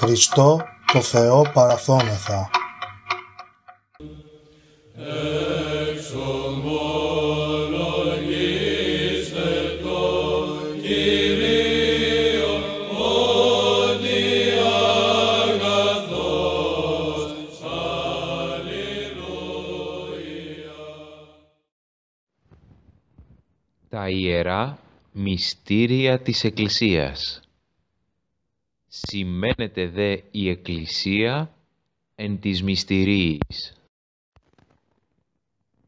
Χριστό το Θεό παραθόμεθα. Τα Ιερά Μυστήρια της Εκκλησίας. Σημαίνεται δε η Εκκλησία εν της μυστηρίης.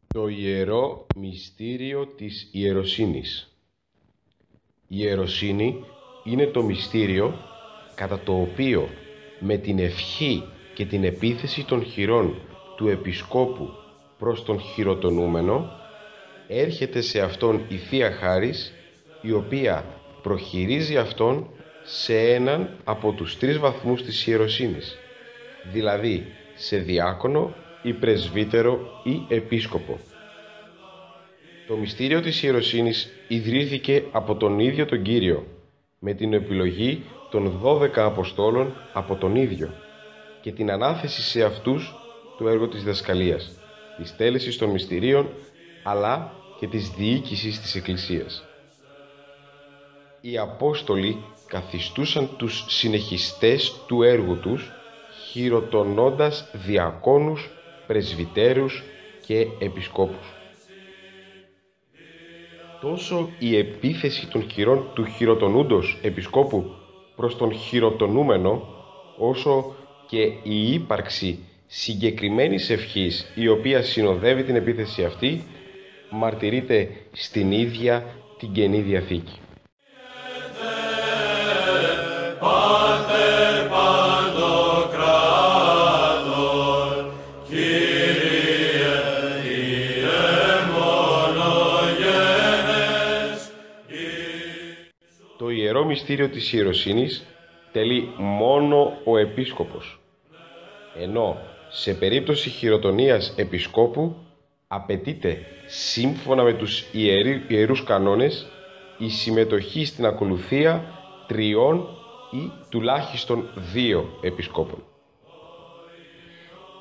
Το Ιερό Μυστήριο της Ιεροσύνης. Η ιεροσύνη είναι το μυστήριο κατά το οποίο με την ευχή και την επίθεση των χειρών του Επισκόπου προς τον χειροτονούμενο έρχεται σε αυτόν η Θεία Χάρις, η οποία προχειρίζει αυτόν σε έναν από τους 3 βαθμούς της ιεροσύνης, δηλαδή σε διάκονο ή πρεσβύτερο ή επίσκοπο. Το μυστήριο της ιεροσύνης ιδρύθηκε από τον ίδιο τον Κύριο, με την επιλογή των 12 Αποστόλων από τον ίδιο και την ανάθεση σε αυτούς του έργου της διδασκαλίας, της τέλεσης των μυστηρίων, αλλά και της διοίκησης της Εκκλησίας. Οι Απόστολοι καθιστούσαν τους συνεχιστές του έργου τους, χειροτονώντας διακόνους, πρεσβυτέρους και επισκόπους. Τόσο η επίθεση των χειρών του χειροτονούντος επισκόπου προς τον χειροτονούμενο, όσο και η ύπαρξη συγκεκριμένης ευχής η οποία συνοδεύει την επίθεση αυτή, μαρτυρείται στην ίδια την Καινή Διαθήκη. Το Ιερό Μυστήριο της Ιεροσύνης τελεί μόνο ο Επίσκοπος, ενώ σε περίπτωση χειροτονίας επισκόπου απαιτείται σύμφωνα με τους ιερούς κανόνες η συμμετοχή στην ακολουθία 3 ή τουλάχιστον 2 επισκόπων.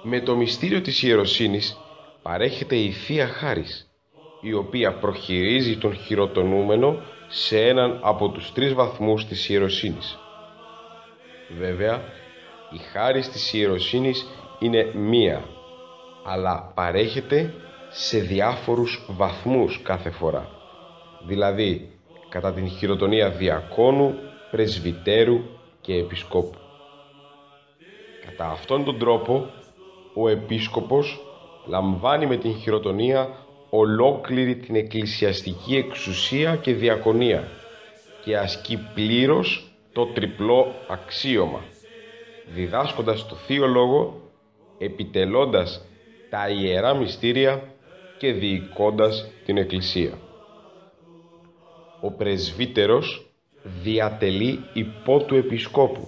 Με το μυστήριο της ιεροσύνης παρέχεται η Θεία Χάρις, η οποία προχειρίζει τον χειροτονούμενο σε έναν από τους 3 βαθμούς της ιεροσύνης. Βέβαια, η χάρις της ιεροσύνης είναι μία, αλλά παρέχεται σε διάφορους βαθμούς κάθε φορά, δηλαδή κατά την χειροτονία διακόνου, πρεσβυτέρου και επισκόπου. Κατά αυτόν τον τρόπο, ο επίσκοπος λαμβάνει με την χειροτονία ολόκληρη την εκκλησιαστική εξουσία και διακονία και ασκεί πλήρως το τριπλό αξίωμα, διδάσκοντας το Θείο Λόγο, επιτελώντας τα Ιερά Μυστήρια και διοικώντας την Εκκλησία. Ο πρεσβύτερος διατελεί υπό του επισκόπου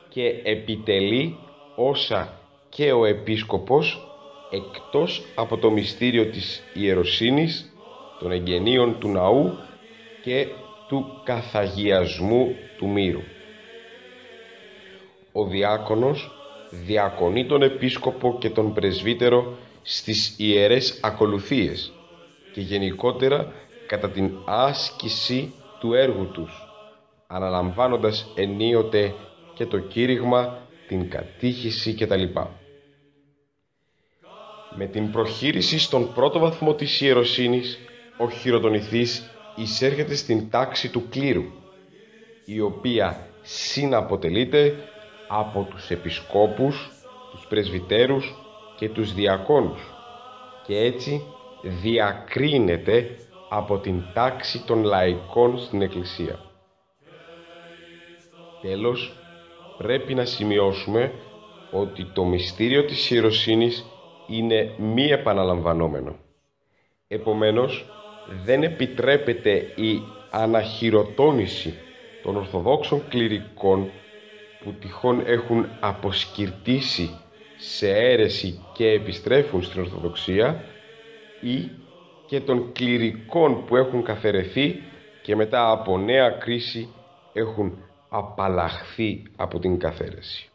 και επιτελεί όσα και ο επίσκοπος εκτός από το μυστήριο της ιεροσύνης, των εγγενείων του ναού και του καθαγιασμού του μύρου. Ο διάκονος διακονεί τον επίσκοπο και τον πρεσβύτερο στις ιερές ακολουθίες και γενικότερα κατά την άσκηση του έργου τους, αναλαμβάνοντας ενίοτε και το κήρυγμα, την κατήχηση κτλ. Με την προχείριση στον πρώτο βαθμό της ιεροσύνης, ο χειροτονηθής εισέρχεται στην τάξη του κλήρου, η οποία συναποτελείται από τους επισκόπους, τους πρεσβυτέρους και τους διακόνους και έτσι διακρίνεται από την τάξη των λαϊκών στην Εκκλησία. Τέλος, πρέπει να σημειώσουμε ότι το μυστήριο της ιεροσύνης είναι μη επαναλαμβανόμενο. Επομένως, δεν επιτρέπεται η αναχειροτόνηση των Ορθοδόξων κληρικών που τυχόν έχουν αποσκυρτήσει σε αίρεση και επιστρέφουν στην Ορθοδοξία ή και των κληρικών που έχουν καθαιρεθεί και μετά από νέα κρίση έχουν απαλλαχθεί από την καθαίρεση.